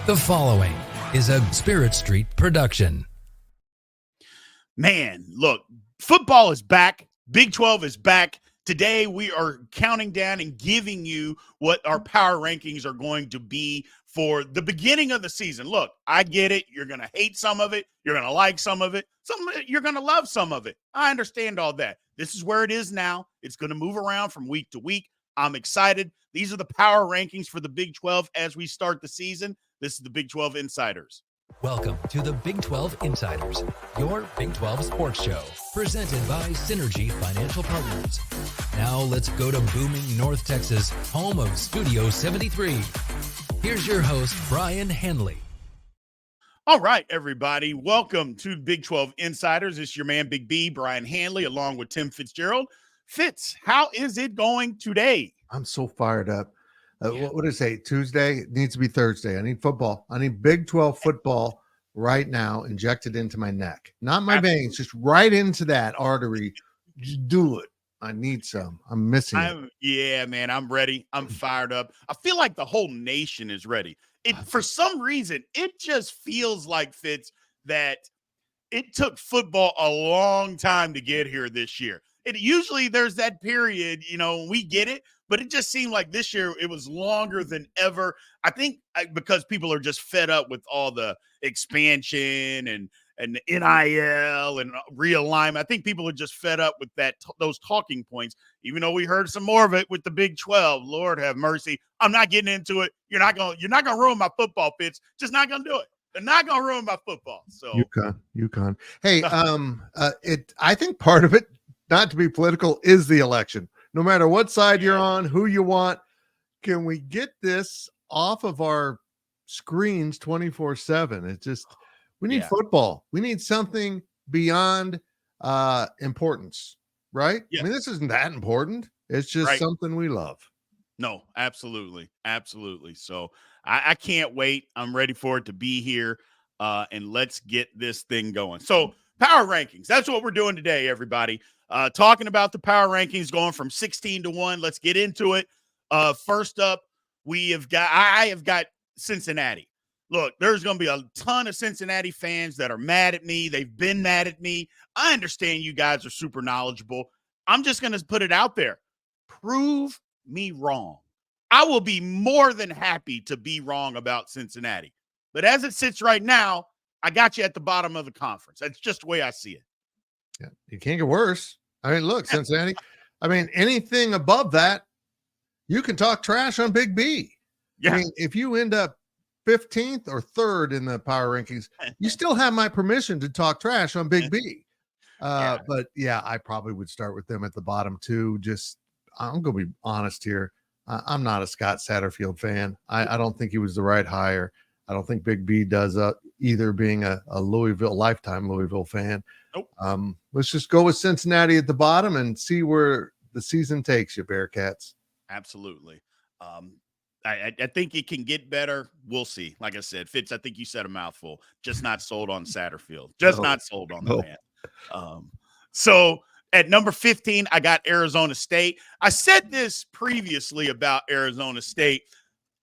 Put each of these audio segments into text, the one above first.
The following is a Spirit Street production. Man, look, football is back. Big 12 is back. Today, we are counting down and giving you what our power rankings are going to be for the beginning of the season. Look, I get it. You're going to hate some of it. You're going to like some of it. You're going to love some of it. I understand all that. This is where it is now. It's going to move around from week to week. I'm excited. These are the power rankings for the Big 12 as we start the season. This is the Big 12 Insiders. Welcome to the Big 12 Insiders, your Big 12 sports show, presented by Synergy Financial Partners. Now let's go to booming North Texas, home of Studio 73. Here's your host, Brien Hanley. All right, everybody. Welcome to Big 12 Insiders. It's your man, Big B, Brien Hanley, along with Tim Fitzgerald. Fitz, how is it going today? I'm so fired up. What did I say? Tuesday? It needs to be Thursday. I need football. I need Big 12 football right now injected into my neck. Not my veins, just right into that artery. Just do it. I need some. I'm missing it. Yeah, man, I'm ready. I'm fired up. I feel like the whole nation is ready. For some reason, it just feels like, Fitz, that it took football a long time to get here this year. Usually there's that period, we get it, but it just seemed like this year it was longer than ever. I think because people are just fed up with all the expansion and the NIL and realignment. I think people are just fed up with those talking points, even though we heard some more of it with the Big 12. Lord have mercy. I'm not getting into it. You're not going to ruin my football, Fitz. Just not going to do it. They're not going to ruin my football. So UConn. Hey, I think part of it, not to be political, is the election. No matter what side you're on, who you want, can we get this off of our screens 24/7? It's just, we need football. We need something beyond importance, right? Yeah. I mean, this isn't that important. It's just something we love. No, absolutely. Absolutely. So I can't wait. I'm ready for it to be here. And let's get this thing going. So power rankings. That's what we're doing today, everybody. Talking about the power rankings going from 16 to 1. Let's get into it. First up, I have got Cincinnati. Look, there's going to be a ton of Cincinnati fans that are mad at me. They've been mad at me. I understand you guys are super knowledgeable. I'm just going to put it out there. Prove me wrong. I will be more than happy to be wrong about Cincinnati. But as it sits right now, I got you at the bottom of the conference. That's just the way I see it. Yeah, you can't get worse. I mean, look, Cincinnati. I mean, anything above that, you can talk trash on Big B. Yeah. I mean, if you end up 15th or 3rd in the power rankings, you still have my permission to talk trash on Big B. But yeah, I probably would start with them at the bottom too. Just, I'm going to be honest here. I'm not a Scott Satterfield fan. I don't think he was the right hire. I don't think Big B does either, being a lifetime Louisville fan. Nope. Let's just go with Cincinnati at the bottom and see where the season takes you, Bearcats. Absolutely. I think it can get better. We'll see. Like I said, Fitz, I think you said a mouthful. Just not sold on Satterfield. Not sold on the man. So at number 15, I got Arizona State. I said this previously about Arizona State.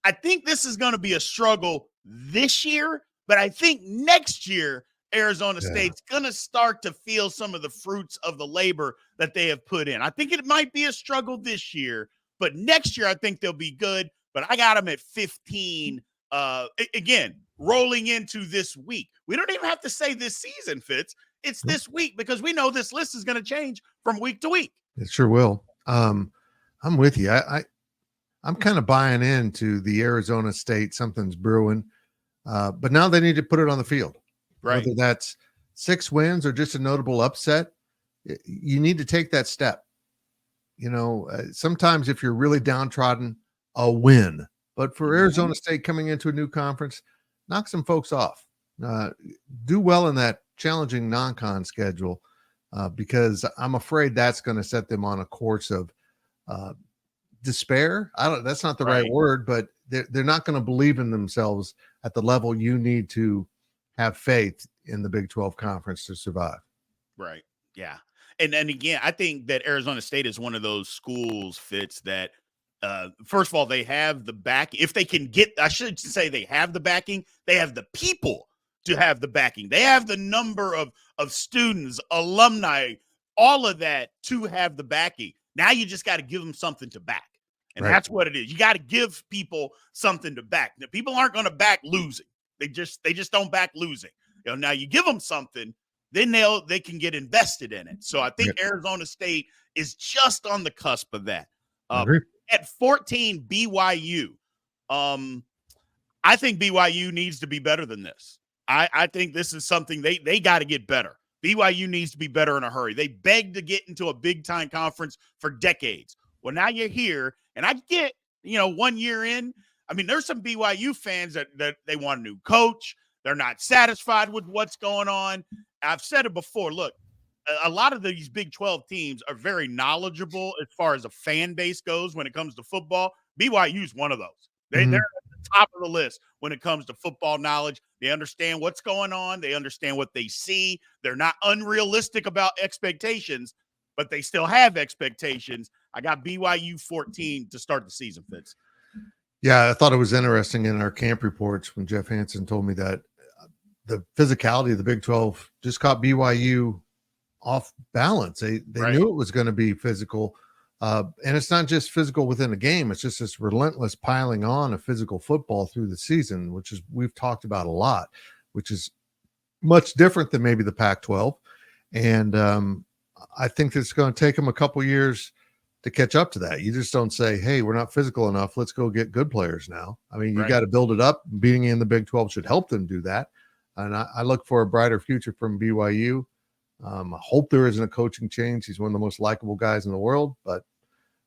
I think this is going to be a struggle this year, but I think next year Arizona State's going to start to feel some of the fruits of the labor that they have put in. I think it might be a struggle this year, but next year I think they'll be good. But I got them at 15, again, rolling into this week. We don't even have to say this season, Fitz. It's this week, because we know this list is going to change from week to week. It sure will. I'm with you. I'm kind of buying into the Arizona State. Something's brewing. But now they need to put it on the field. Right. Whether that's 6 wins or just a notable upset, you need to take that step. Sometimes if you're really downtrodden, a win. But for Arizona State coming into a new conference, knock some folks off. Do well in that challenging non-con schedule, because I'm afraid that's going to set them on a course of despair. That's not the right word, but they're not going to believe in themselves at the level you need to have faith in the Big 12 conference to survive. Right. Yeah. And again, I think that Arizona State is one of those schools, Fitz, that first of all, they have the back. If they can get, I should say they have the backing. They have the people to have the backing. They have the number of students, alumni, all of that to have the backing. Now you just got to give them something to back. And that's what it is. You got to give people something to back. Now, people aren't going to back losing. They just don't back losing. Now you give them something, then they can get invested in it. So I think Arizona State is just on the cusp of that. At 14, BYU. I think BYU needs to be better than this. I think this is something they got to get better. BYU needs to be better in a hurry. They begged to get into a big-time conference for decades. Well, now you're here, and I get, 1 year in. I mean, there's some BYU fans that they want a new coach. They're not satisfied with what's going on. I've said it before. Look, a lot of these Big 12 teams are very knowledgeable as far as a fan base goes when it comes to football. BYU is one of those. They're at the top of the list when it comes to football knowledge. They understand what's going on. They understand what they see. They're not unrealistic about expectations, but they still have expectations. I got BYU 14 to start the season, Fitz. Yeah, I thought it was interesting in our camp reports when Jeff Hansen told me that the physicality of the Big 12 just caught BYU off balance. They knew it was going to be physical. And it's not just physical within a game. It's just this relentless piling on of physical football through the season, which is we've talked about a lot, which is much different than maybe the Pac-12. And I think it's going to take them a couple years to catch up to that. You just don't say, hey, we're not physical enough. Let's go get good players now. I mean, you got to build it up. Being in the Big 12 should help them do that. And I look for a brighter future from BYU. I hope there isn't a coaching change. He's one of the most likable guys in the world, but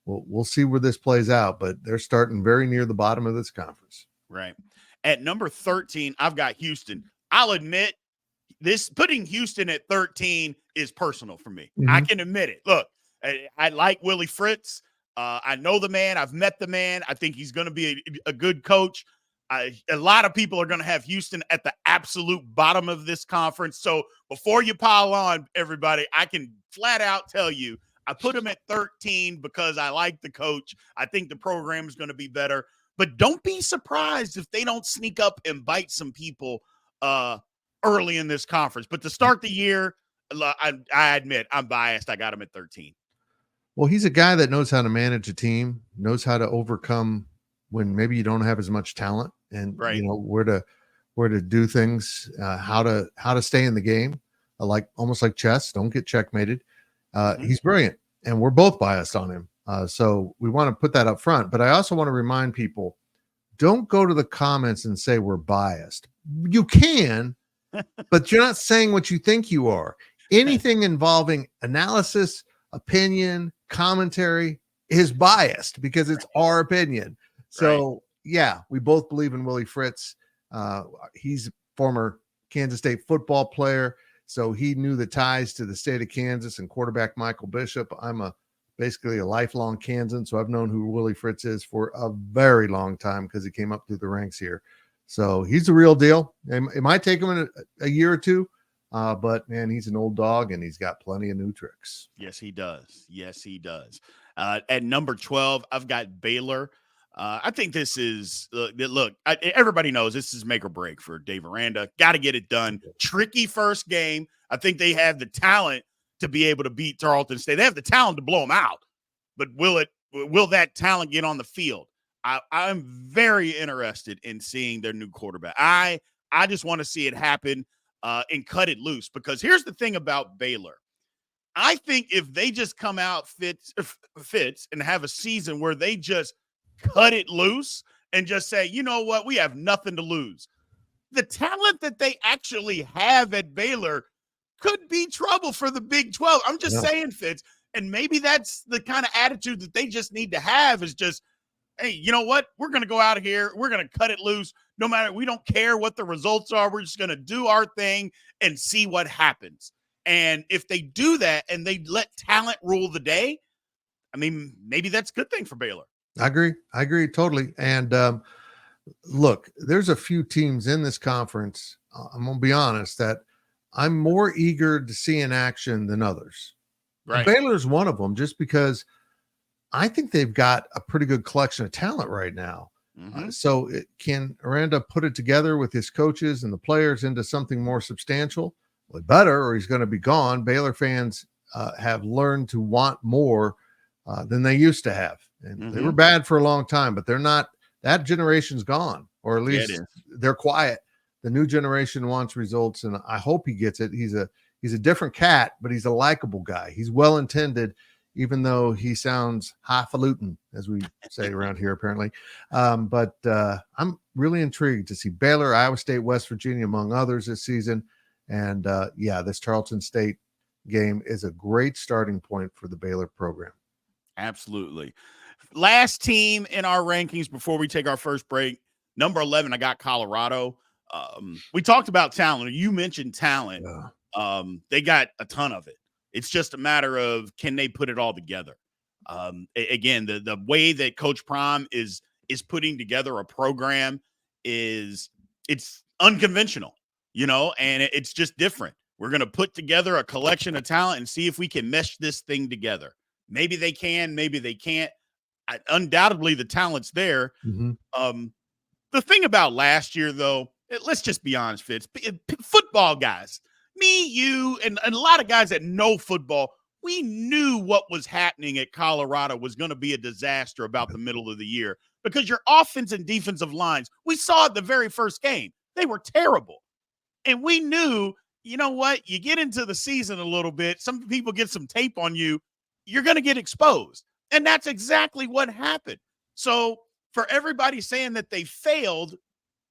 we'll see where this plays out. But they're starting very near the bottom of this conference. Right. At number 13, I've got Houston. I'll admit this putting Houston at 13 is personal for me. I can admit it. Look, I like Willie Fritz. I know the man. I've met the man. I think he's going to be a good coach. A lot of people are going to have Houston at the absolute bottom of this conference. So before you pile on, everybody, I can flat out tell you I put him at 13 because I like the coach. I think the program is going to be better. But don't be surprised if they don't sneak up and bite some people early in this conference. But to start the year, I admit I'm biased. I got him at 13. Well, he's a guy that knows how to manage a team, knows how to overcome when maybe you don't have as much talent, and where to do things, how to stay in the game, almost like chess. Don't get checkmated. He's brilliant, and we're both biased on him. So we want to put that up front. But I also want to remind people, don't go to the comments and say we're biased. You can, but you're not saying what you think you are. Anything involving analysis, opinion, commentary is biased because it's our opinion. So yeah, we both believe in Willie Fritz. He's a former Kansas State football player, so he knew the ties to the state of Kansas and quarterback Michael Bishop. I'm basically a lifelong Kansan, so I've known who Willie Fritz is for a very long time because he came up through the ranks here. So he's the real deal. It might take him a year or two, but man, he's an old dog and he's got plenty of new tricks. Yes, he does. Yes, he does. At number 12, I've got Baylor. I think this is everybody knows this is make or break for Dave Aranda. Got to get it done. Tricky first game. I think they have the talent to be able to beat Tarleton State. They have the talent to blow them out, but will that talent get on the field? I'm very interested in seeing their new quarterback. I just want to see it happen and cut it loose, because here's the thing about Baylor. I think if they just come out Fitz and have a season where they just cut it loose and just say, you know what, we have nothing to lose. The talent that they actually have at Baylor could be trouble for the Big 12. I'm just saying, Fitz, and maybe that's the kind of attitude that they just need to have, is just, hey, you know what? We're going to go out of here. We're going to cut it loose. No matter, we don't care what the results are. We're just going to do our thing and see what happens. And if they do that and they let talent rule the day, I mean, maybe that's a good thing for Baylor. I agree totally. And look, there's a few teams in this conference, I'm going to be honest, that I'm more eager to see in action than others. Right. Baylor's one of them, just because I think they've got a pretty good collection of talent right now. So can Aranda put it together with his coaches and the players into something more substantial? Well, better, or he's going to be gone. Baylor fans have learned to want more than they used to have. And they were bad for a long time, but they're not. That generation's gone, or at least they're quiet. The new generation wants results, and I hope he gets it. He's a different cat, but he's a likable guy. He's well-intended, even though he sounds highfalutin, as we say around here, apparently. But I'm really intrigued to see Baylor, Iowa State, West Virginia, among others this season. And this Charleston State game is a great starting point for the Baylor program. Absolutely. Last team in our rankings before we take our first break, number 11, I got Colorado. We talked about talent. You mentioned talent. They got a ton of it. It's just a matter of, can they put it all together? Again, the way that Coach Prime is putting together a program it's unconventional, and it's just different. We're going to put together a collection of talent and see if we can mesh this thing together. Maybe they can, maybe they can't. Undoubtedly, the talent's there. The thing about last year, though, let's just be honest, Fitz, football guys, me, you, and a lot of guys that know football, we knew what was happening at Colorado was going to be a disaster about the middle of the year, because your offense and defensive lines, we saw it the very first game. They were terrible. And we knew, you know what? You get into the season a little bit, some people get some tape on you, you're going to get exposed. And that's exactly what happened. So for everybody saying that they failed,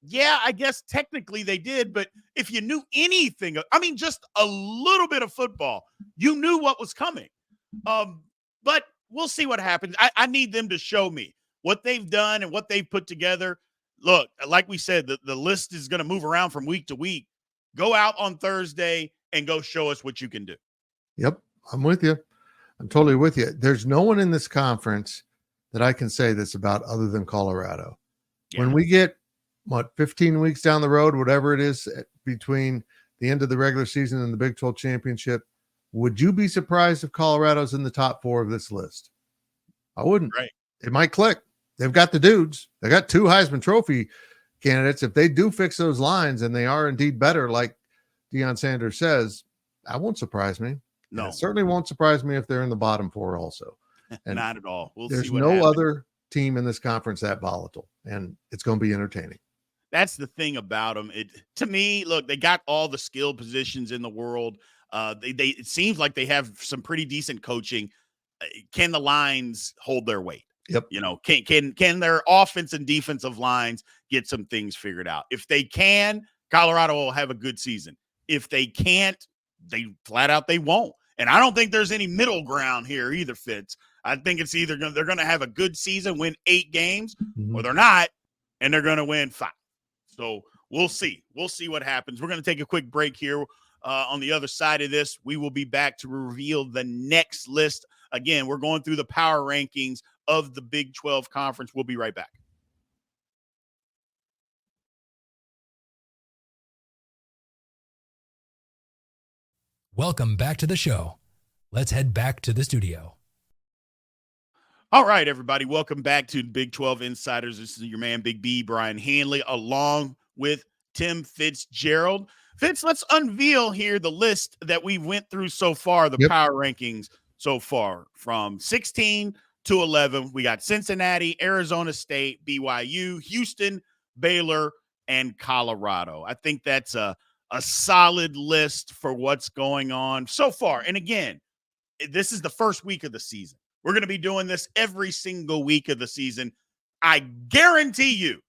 yeah, I guess technically they did. But if you knew anything, just a little bit of football, you knew what was coming. But we'll see what happens. I need them to show me what they've done and what they've put together. Look, like we said, the list is going to move around from week to week. Go out on Thursday and go show us what you can do. Yep, I'm with you. I'm totally with you. There's no one in this conference that I can say this about other than Colorado. Yeah. When we get, 15 weeks down the road, whatever it is, between the end of the regular season and the Big 12 championship, would you be surprised if Colorado's in the top 4 of this list? I wouldn't. Right. It might click. They've got the dudes. They got 2 Heisman Trophy candidates. If they do fix those lines and they are indeed better, like Deion Sanders says, that won't surprise me. No, it certainly won't surprise me if they're in the bottom 4 also. And not at all. There's no other team in this conference that volatile, and it's going to be entertaining. That's the thing about them. To me, look, they got all the skill positions in the world. It seems like they have some pretty decent coaching. Can the lines hold their weight? Yep. Can their offense and defensive lines get some things figured out? If they can, Colorado will have a good season. If they can't, they flat out they won't. And I don't think there's any middle ground here either, Fitz. I think it's either they're going to have a good season, win 8 games, or they're not, and they're going to win 5. So we'll see. We'll see what happens. We're going to take a quick break here. On the other side of this, we will be back to reveal the next list. Again, we're going through the power rankings of the Big 12 Conference. We'll be right back. Welcome back to the show. Let's head back to the studio. All right, everybody. Welcome back to Big 12 Insiders. This is your man, Big B, Brien Hanley, along with Tim Fitzgerald. Fitz, let's unveil here the list that we went through so far, the power rankings so far, from 16 to 11. We got Cincinnati, Arizona State, BYU, Houston, Baylor, and Colorado. I think that's a solid list for what's going on so far. And again, this is the first week of the season. We're going to be doing this every single week of the season. I guarantee you,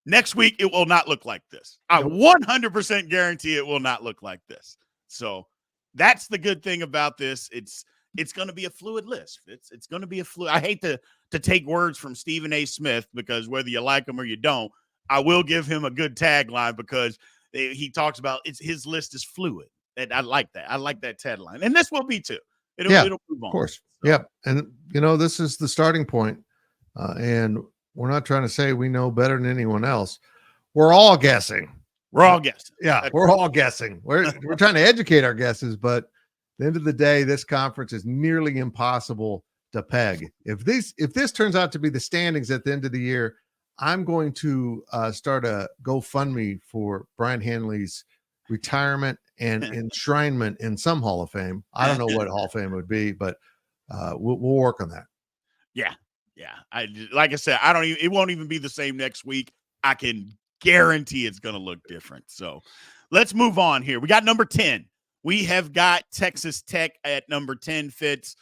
next week it will not look like this. I 100% guarantee it will not look like this. So that's the good thing about this. It's going to be a fluid list. It's going to be a fluid. I hate to take words from Stephen A. Smith, because whether you like him or you don't, I will give him a good tagline, because he talks about his list is fluid. And I like that. I like that tagline. And this will be too. It'll move on. Of course. So. Yep. And, this is the starting point. And we're not trying to say we know better than anyone else. We're all guessing. We're all guessing. Yeah, we're all guessing. We're trying to educate our guesses, but at the end of the day, this conference is nearly impossible to peg. If this turns out to be the standings at the end of the year, I'm going to start a GoFundMe for Brien Hanley's retirement and enshrinement in some Hall of Fame. I don't know what Hall of Fame would be, but we'll work on that. Yeah. Like I said, it won't even be the same next week. I can guarantee it's going to look different. So let's move on here. We got number 10. We have got Texas Tech at number 10, Fitz.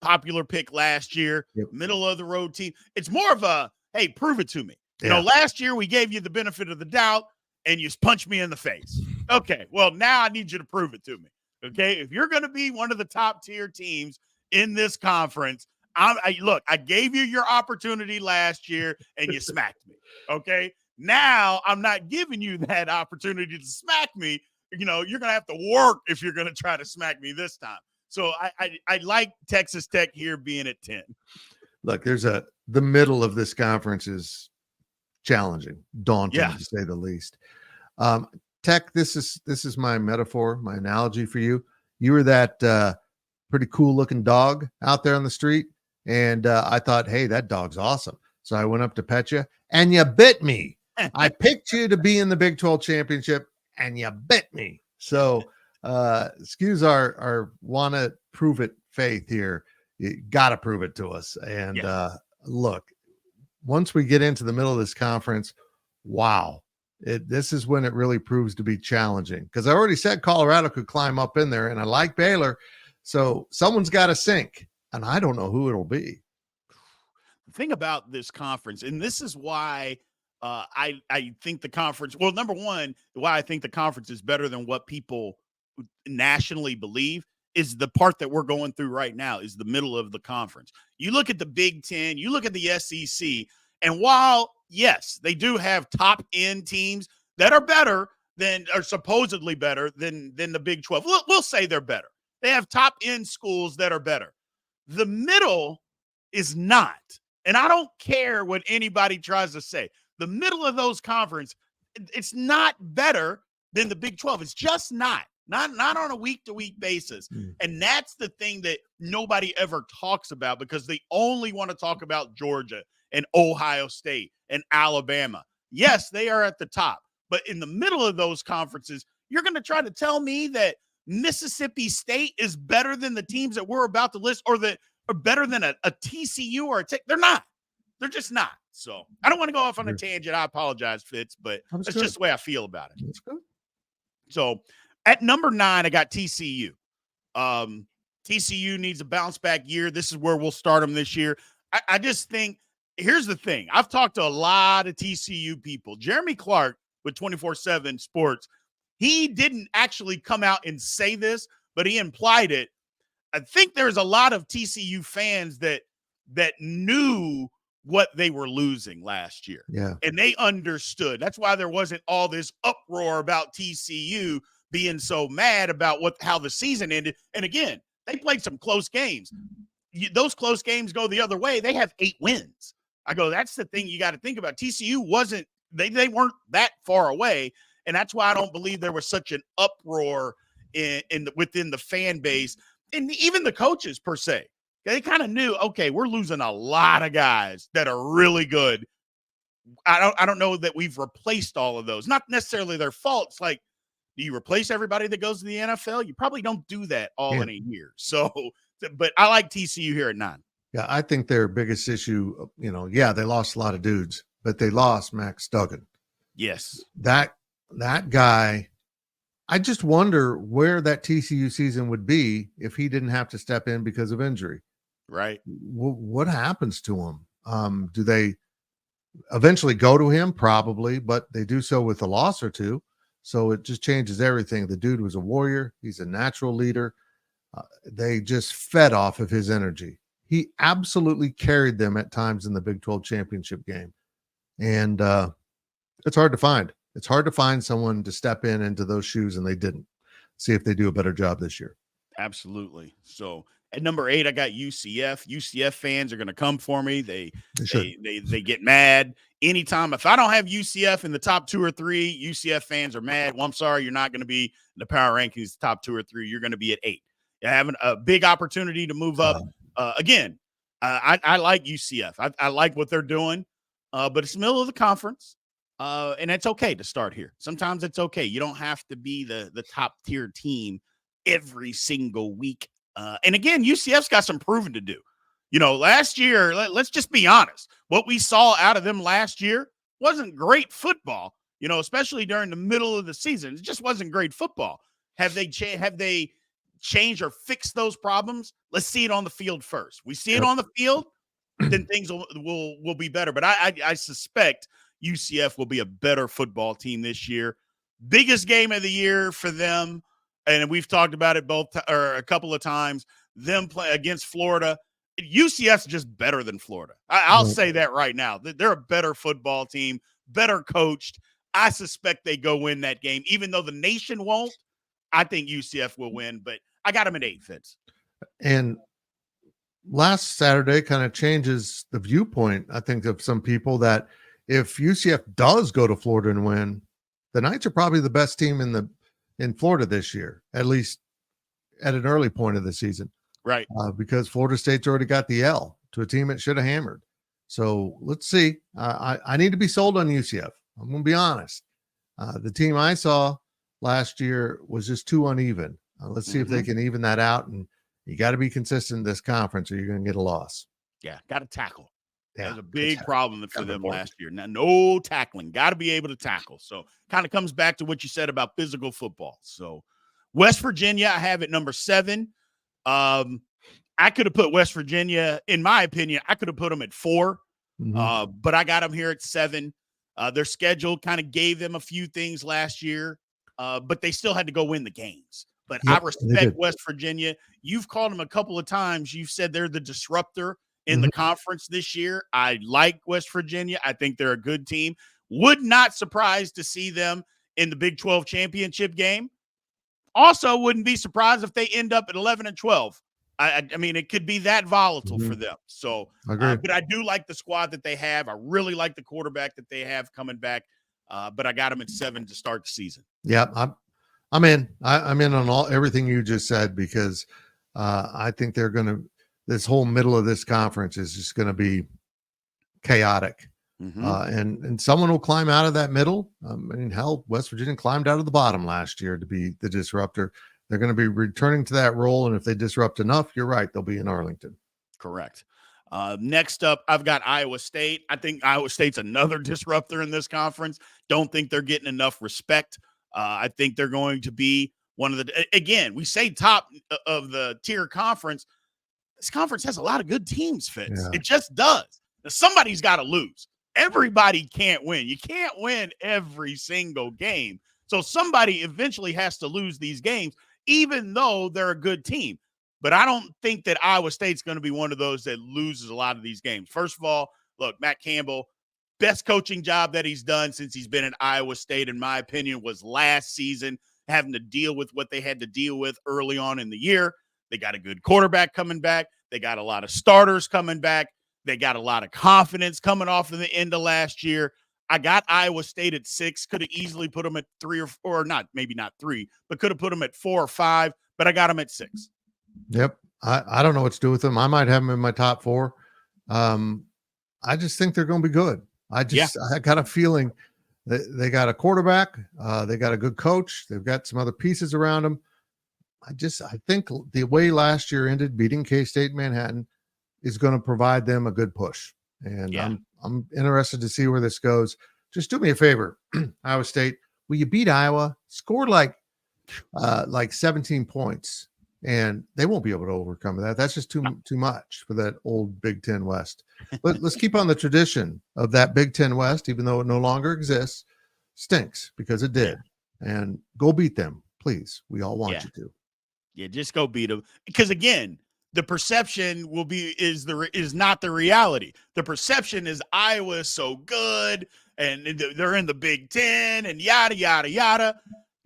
Popular pick last year, middle of the road team. It's more of a, hey, prove it to me. You know, last year we gave you the benefit of the doubt and you punched me in the face. Okay, well, now I need you to prove it to me. Okay, if you're going to be one of the top tier teams in this conference, look, I gave you your opportunity last year and you smacked me. Okay, now I'm not giving you that opportunity to smack me. You know, you're going to have to work if you're going to try to smack me this time. So I like Texas Tech here being at 10. Look, the middle of this conference is challenging, daunting to say the least. Tech, this is my metaphor, my analogy for you. You were that pretty cool looking dog out there on the street, and I thought, hey, that dog's awesome. So I went up to pet you, and you bit me. I picked you to be in the Big 12 championship, and you bit me. So excuse our want to prove it faith here. You got to prove it to us. And look, once we get into the middle of this conference, wow, this is when it really proves to be challenging, because I already said Colorado could climb up in there, and I like Baylor. So someone's got to sink, and I don't know who it'll be. The thing about this conference, and this is why I think the conference, well, number one, why I think the conference is better than what people nationally believe, is the part that we're going through right now, is the middle of the conference. You look at the Big Ten, you look at the SEC, and while, yes, they do have top end teams that are better than, or supposedly better than the Big 12. We'll say they're better. They have top end schools that are better. The middle is not. And I don't care what anybody tries to say. The middle of those conference, it's not better than the Big 12. It's just not on a week-to-week basis. And that's the thing that nobody ever talks about, because they only want to talk about Georgia and Ohio State and Alabama. Yes, they are at the top. But in the middle of those conferences, you're going to try to tell me that Mississippi State is better than the teams that we're about to list, or that are better than a TCU or a Tech. They're not. They're just not. So I don't want to go off on a tangent. I apologize, Fitz, but that's just the way I feel about it. That's good. So at number 9, I got TCU. TCU needs a bounce back year. This is where we'll start them this year. I just think, here's the thing. I've talked to a lot of TCU people. Jeremy Clark with 24/7 Sports, he didn't actually come out and say this, but he implied it. I think there's a lot of TCU fans that knew what they were losing last year. Yeah. And they understood. That's why there wasn't all this uproar about TCU being so mad about how the season ended. And again, they played some close games. Those close games go the other way. They have 8 wins. I go, that's the thing you got to think about. TCU wasn't, they weren't that far away. And that's why I don't believe there was such an uproar within the fan base, and even the coaches per se. They kind of knew, okay, we're losing a lot of guys that are really good. I don't know that we've replaced all of those. Not necessarily their fault. It's like, do you replace everybody that goes to the NFL? You probably don't do that all in a year. So, but I like TCU here at 9. Yeah, I think their biggest issue, they lost a lot of dudes, but they lost Max Duggan. Yes. That guy, I just wonder where that TCU season would be if he didn't have to step in because of injury. Right. What happens to him? Do they eventually go to him? Probably, but they do so with a loss or two. So it just changes everything. The dude was a warrior. He's a natural leader. They just fed off of his energy. He absolutely carried them at times in the Big 12 championship game. And it's hard to find. It's hard to find someone to step into those shoes, and they didn't. See if they do a better job this year. Absolutely. So at number 8, I got UCF. UCF fans are going to come for me. They get mad anytime. If I don't have UCF in the top 2 or 3, UCF fans are mad. Well, I'm sorry, you're not going to be in the power rankings top 2 or 3. You're going to be at 8. You're having a big opportunity to move up. Again, I like UCF. I like what they're doing, but it's the middle of the conference, and it's okay to start here. Sometimes it's okay. You don't have to be the top tier team every single week. And again, UCF's got some proving to do. Last year, let's just be honest. What we saw out of them last year wasn't great football. Especially during the middle of the season, it just wasn't great football. Have they change or fix those problems? Let's see it on the field first. We see it on the field, then things will be better. But I suspect UCF will be a better football team this year. Biggest game of the year for them, and we've talked about it a couple of times. Them play against Florida. UCF's just better than Florida. I'll say that right now. They're a better football team, better coached. I suspect they go win that game, even though the nation won't. I think UCF will win, but I got them at 8, Fitz. And last Saturday kind of changes the viewpoint, I think, of some people, that if UCF does go to Florida and win, the Knights are probably the best team in Florida this year, at least at an early point of the season. Right. Because Florida State's already got the L to a team it should have hammered. So let's see. I need to be sold on UCF. I'm going to be honest. The team I saw last year was just too uneven. Let's see if they can even that out. And you got to be consistent in this conference or you're going to get a loss. Yeah, got to tackle. Yeah, that was a big problem for them last year. Now, no tackling. Got to be able to tackle. So kind of comes back to what you said about physical football. So West Virginia, I have at number 7. I could have put West Virginia, in my opinion, I could have put them at 4, but I got them here at 7. Their schedule kind of gave them a few things last year, but they still had to go win the games. But I respect West Virginia. You've called them a couple of times. You've said they're the disruptor in the conference this year. I like West Virginia. I think they're a good team. Would not surprise to see them in the Big 12 championship game. Also, wouldn't be surprised if they end up at 11 and 12. I mean, it could be that volatile for them. So, but I do like the squad that they have. I really like the quarterback that they have coming back. But I got them at 7 to start the season. Yeah, I'm in. I'm in on everything you just said, because I think they're going to. This whole middle of this conference is just going to be chaotic, and someone will climb out of that middle. I mean, hell, West Virginia climbed out of the bottom last year to be the disruptor. They're going to be returning to that role, and if they disrupt enough, you're right, they'll be in Arlington. Correct. Next up, I've got Iowa State. I think Iowa State's another disruptor in this conference. Don't think they're getting enough respect. I think they're going to be one of the, again, we say top of the tier conference. This conference has a lot of good teams, Fitz. Yeah. It just does. Now, somebody's got to lose. Everybody can't win. You can't win every single game. So somebody eventually has to lose these games, even though they're a good team. But I don't think that Iowa State's going to be one of those that loses a lot of these games. First of all, look, Matt Campbell, best coaching job that he's done since he's been at Iowa State, in my opinion, was last season, having to deal with what they had to deal with early on in the year. They got a good quarterback coming back. They got a lot of starters coming back. They got a lot of confidence coming off of the end of last year. I got Iowa State at 6. Could have easily put them at 3 or not, maybe not 3, but could have put them at 4 or 5, but I got them at 6. Yep. I don't know what to do with them. I might have them in my top 4. I just think they're going to be good. I got a feeling that they got a quarterback. They got a good coach. They've got some other pieces around them. I think the way last year ended, beating K-State Manhattan, is going to provide them a good push. And I'm interested to see where this goes. Just do me a favor, Iowa State. Will you beat Iowa? Score like 17 points, and they won't be able to overcome that. That's just too much for that old Big Ten West. But let's keep on the tradition of that Big Ten West, even though it no longer exists. Stinks because it did. And go beat them, please. We all want you to. Yeah, just go beat them. Because again, the perception is not the reality. The perception is Iowa is so good and they're in the Big Ten and yada, yada, yada.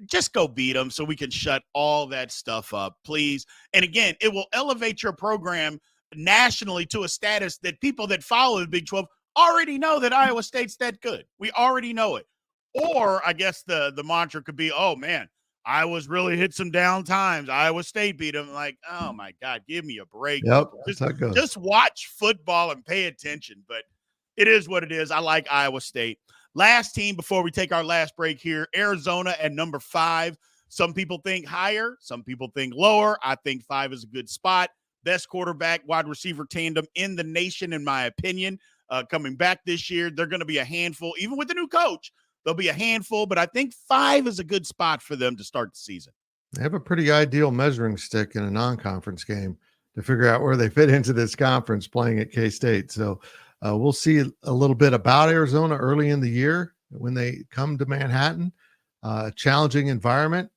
Just go beat them so we can shut all that stuff up, please. And again, it will elevate your program nationally to a status that people that follow the Big 12 already know that Iowa State's that good. We already know it. Or I guess the mantra could be, oh, man, Iowa's really hit some down times. Iowa State beat them. Like, oh my God, give me a break. Yep, that's how it goes. Just watch football and pay attention. But it is what it is. I like Iowa State. Last team before we take our last break here, Arizona at number 5. Some people think higher. Some people think lower. I think 5 is a good spot. Best quarterback, wide receiver tandem in the nation, in my opinion. Coming back this year, they're going to be a handful. Even with the new coach, they'll be a handful. But I think 5 is a good spot for them to start the season. They have a pretty ideal measuring stick in a non-conference game to figure out where they fit into this conference playing at K-State. So we'll see a little bit about Arizona early in the year when they come to Manhattan. Challenging environment.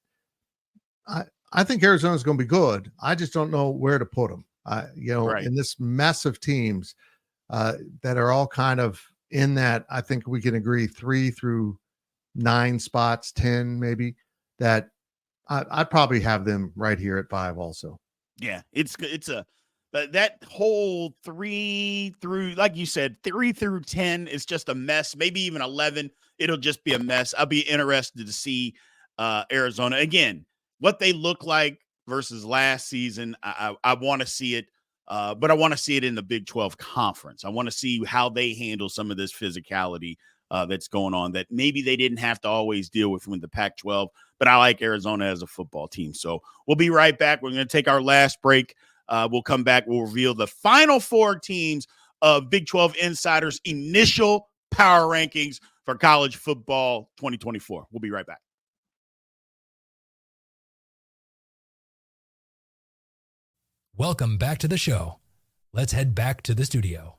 I think Arizona is going to be good. I just don't know where to put them. Right. In this mess of teams that are all kind of in that, I think we can agree 3 through 9 spots, 10 maybe, that I'd probably have them right here at 5 also. Yeah, but that whole 3 through, like you said, 3 through 10 is just a mess. Maybe even 11, it'll just be a mess. I'll be interested to see Arizona again, what they look like versus last season. I want to see it, but I want to see it in the Big 12 conference. I want to see how they handle some of this physicality that's going on that maybe they didn't have to always deal with the Pac-12. But I like Arizona as a football team. So we'll be right back. We're going to take our last break. We'll come back. We'll reveal the final 4 teams of Big 12 Insider's initial power rankings for college football 2024. We'll be right back. Welcome back to the show. Let's head back to the studio.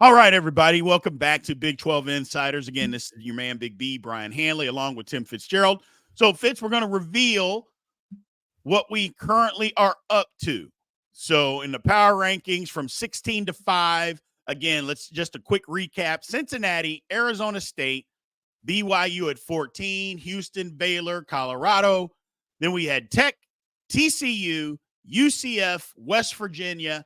All right, everybody. Welcome back to Big 12 Insiders. Again, this is your man, Big B, Brien Hanley, along with Tim Fitzgerald. So, Fitz, we're going to reveal what we currently are up to. So, in the power rankings from 16 to 5, again, let's just a quick recap. Cincinnati, Arizona State, BYU at 14, Houston, Baylor, Colorado. Then we had Tech, TCU, UCF, West Virginia,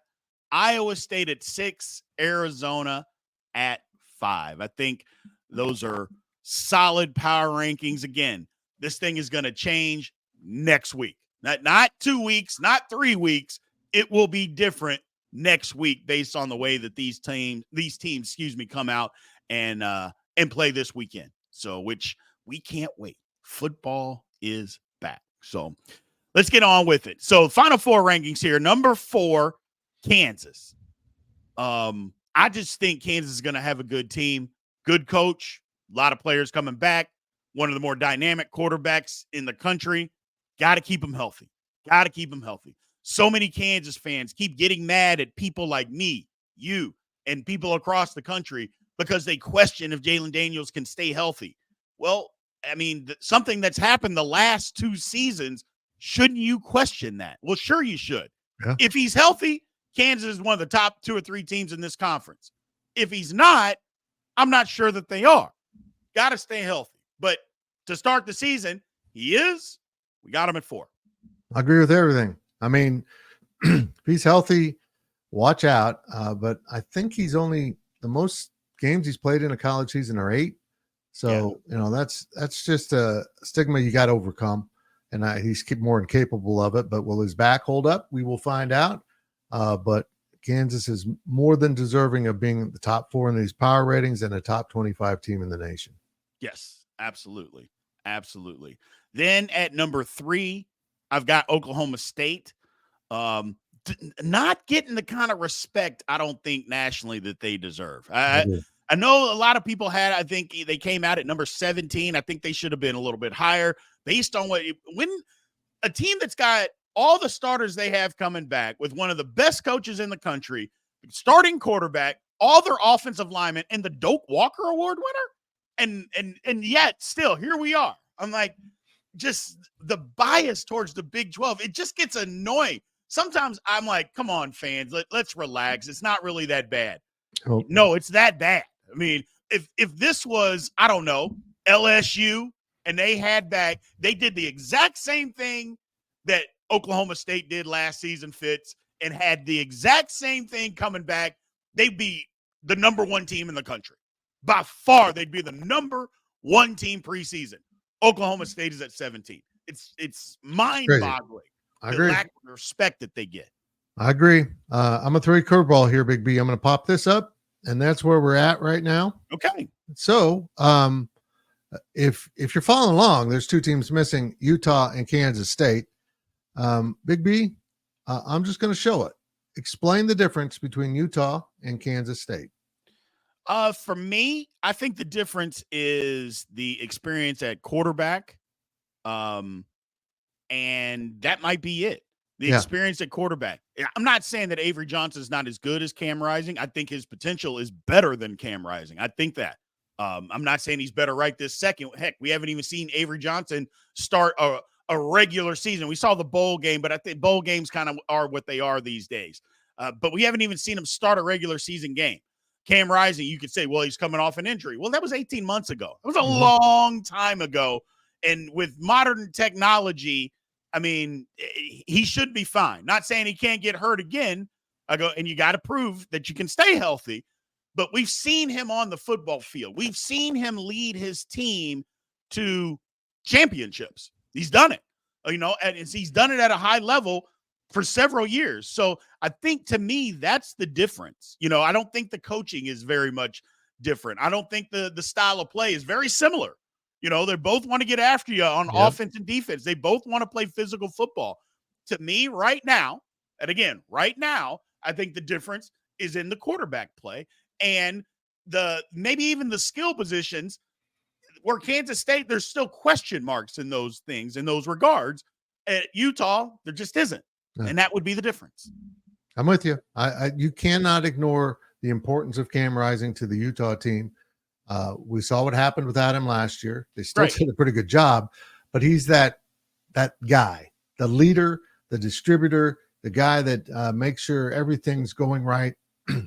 Iowa State at 6, Arizona at 5. I think those are solid power rankings. Again, this thing is going to change next week. Not 2 weeks, not 3 weeks. It will be different next week based on the way that these teams, come out and play this weekend. So, which we can't wait. Football is back. So, let's get on with it. So, final 4 rankings here. Number 4, Kansas. I just think Kansas is going to have a good team, good coach, a lot of players coming back, one of the more dynamic quarterbacks in the country. Got to keep them healthy. So many Kansas fans keep getting mad at people like me, you, and people across the country because they question if Jalen Daniels can stay healthy. Well, I mean, something that's happened the last 2 seasons, shouldn't you question that? Well, sure you should. Yeah. If he's healthy, Kansas is one of the top 2 or 3 teams in this conference. If he's not, I'm not sure that they are. Got to stay healthy. But to start the season, he is. We got him at 4. I agree with everything. I mean, if he's healthy, watch out. But I think he's only the most games he's played in a college season are 8. So, that's just a stigma you got to overcome. And he's more than capable of it. But will his back hold up? We will find out. But Kansas is more than deserving of being the top 4 in these power ratings and a top 25 team in the nation. Yes, absolutely. Then at number 3, I've got Oklahoma State. Not getting the kind of respect, I don't think, nationally that they deserve. I know a lot of people I think they came out at number 17. I think they should have been a little bit higher based on when a team that's got all the starters they have coming back with one of the best coaches in the country, starting quarterback, all their offensive linemen, and the Doak Walker Award winner. And yet still here we are. I'm like, just the bias towards the Big 12. It just gets annoying. Sometimes I'm like, come on, fans, let's relax. It's not really that bad. Oh. No, it's that bad. I mean, if this was, I don't know, LSU and they did the exact same thing that Oklahoma State did last season, Fitz, and had the exact same thing coming back, they'd be the number 1 team in the country. By far, they'd be the number 1 team preseason. Oklahoma State is at 17. It's mind-boggling. I the agree. lack of respect that they get. I agree. I'm going to throw you a curveball here, Big B. I'm going to pop this up, and that's where we're at right now. Okay. So if you're following along, there's two teams missing, Utah and Kansas State. Big B, I'm just going to show it. Explain the difference between Utah and Kansas State. For me, I think the difference is the experience at quarterback. And that might be it. The experience at quarterback. I'm not saying that Avery Johnson is not as good as Cam Rising. I think his potential is better than Cam Rising. I think that. I'm not saying he's better right this second. Heck, we haven't even seen Avery Johnson start a regular season. We saw the bowl game, but I think bowl games kind of are what they are these days. But we haven't even seen him start a regular season game. Cam Rising, you could say, well, he's coming off an injury. Well, that was 18 months ago. It was a long time ago. And with modern technology, I mean, he should be fine. Not saying he can't get hurt again. And you got to prove that you can stay healthy. But we've seen him on the football field. We've seen him lead his team to championships. He's done it, and he's done it at a high level for several years. So I think, to me, that's the difference. I don't think the coaching is very much different. I don't think the style of play is very similar. They both want to get after you on offense and defense. They both want to play physical football. To me, right now, I think the difference is in the quarterback play and maybe even the skill positions, where Kansas State, there's still question marks in those things, in those regards. At Utah, there just isn't. Yeah. And that would be the difference. I'm with you. You cannot ignore the importance of Cam Rising to the Utah team. We saw what happened without him last year. They still did a pretty good job, but he's that guy, the leader, the distributor, the guy that makes sure everything's going right,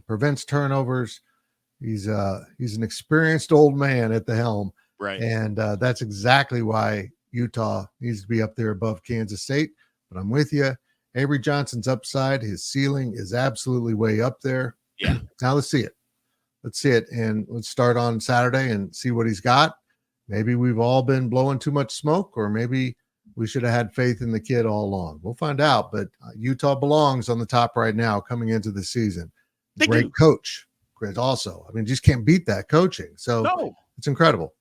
prevents turnovers. He's an experienced old man at the helm. Right. And that's exactly why Utah needs to be up there above Kansas State. But I'm with you. Avery Johnson's upside, his ceiling is absolutely way up there. Yeah. Now let's see it. And let's start on Saturday and see what he's got. Maybe we've all been blowing too much smoke, or maybe we should have had faith in the kid all along. We'll find out. But Utah belongs on the top right now coming into the season. Great coach. Great also. I mean, just can't beat that coaching. So It's incredible.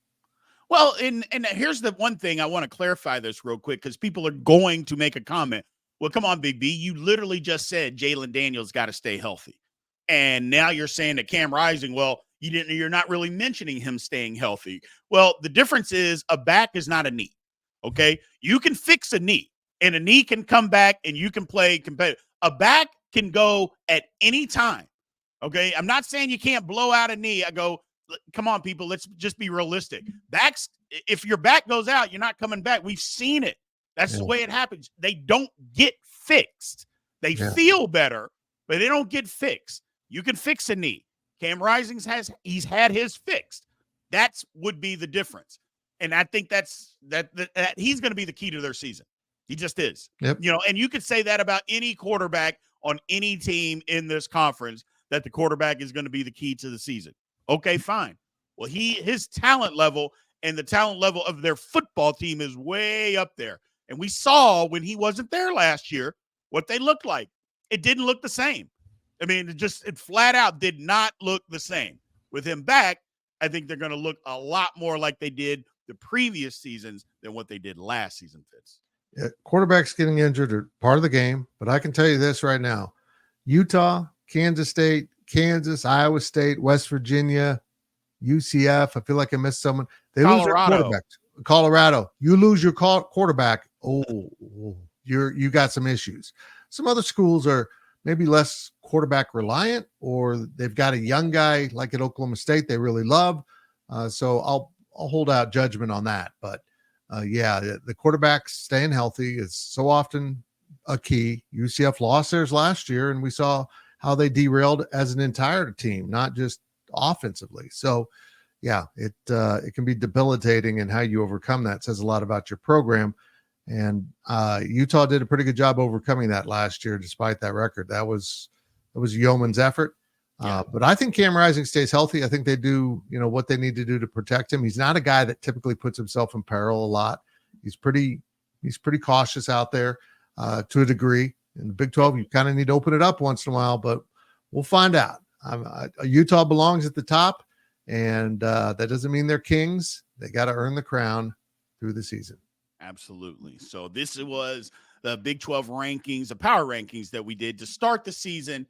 Well, and here's the one thing I want to clarify this real quick, because people are going to make a comment. Well, come on, Big B. You literally just said Jalen Daniels got to stay healthy. And now you're saying that Cam Rising, well, you're not really mentioning him staying healthy. Well, the difference is a back is not a knee. Okay. You can fix a knee, and a knee can come back and you can play competitive. A back can go at any time. Okay. I'm not saying you can't blow out a knee. I go, come on, people, let's just be realistic. Backs, if your back goes out, you're not coming back. We've seen it. That's the way it happens. They don't get fixed. They feel better, but they don't get fixed. You can fix a knee. Cam Rising's he's had his fixed. That's would be the difference. And I think that he's going to be the key to their season. He just is. Yep. And you could say that about any quarterback on any team in this conference, that the quarterback is going to be the key to the season. Okay, fine. Well, his talent level and the talent level of their football team is way up there. And we saw when he wasn't there last year what they looked like. It didn't look the same. I mean, it flat out did not look the same. With him back, I think they're going to look a lot more like they did the previous seasons than what they did last season, Fitz. Yeah, quarterbacks getting injured are part of the game, but I can tell you this right now. Utah, Kansas State, Kansas, Iowa State, West Virginia, UCF. I feel like I missed someone. They lose their quarterback. Colorado. You lose your quarterback. You got some issues. Some other schools are maybe less quarterback reliant, or they've got a young guy like at Oklahoma State they really love. So I'll hold out judgment on that. But the quarterbacks staying healthy is so often a key. UCF lost theirs last year, and we saw how they derailed as an entire team, not just offensively. So it can be debilitating, and how you overcome that says a lot about your program. And Utah did a pretty good job overcoming that last year, despite that record. That was yeoman's effort. But I think Cam Rising stays healthy. I think they do, what they need to do to protect him. He's not a guy that typically puts himself in peril a lot. He's pretty cautious out there to a degree. In the Big 12, you kind of need to open it up once in a while, but we'll find out. Utah belongs at the top, and that doesn't mean they're kings. They got to earn the crown through the season. Absolutely. So this was the Big 12 rankings, the power rankings that we did to start the season.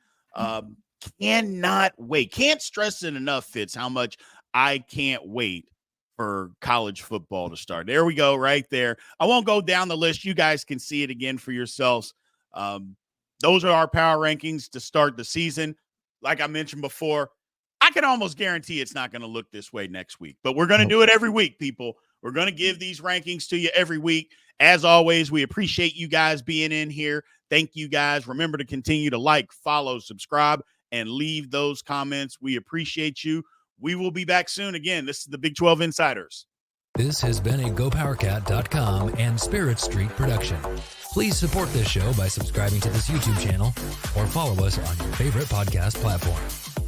Cannot wait. Can't stress it enough, Fitz, how much I can't wait for college football to start. There we go, right there. I won't go down the list. You guys can see it again for yourselves. Those are our power rankings to start the season. Like I mentioned before, I can almost guarantee it's not going to look this way next week, but we're going to do it every week, people. We're going to give these rankings to you every week. As always, we appreciate you guys being in here. Thank you guys. Remember to continue to like, follow, subscribe, and leave those comments. We appreciate you. We will be back soon. Again, this is the Big 12 Insiders. This has been a GoPowercat.com and Spirit Street production. Please support this show by subscribing to this YouTube channel or follow us on your favorite podcast platform.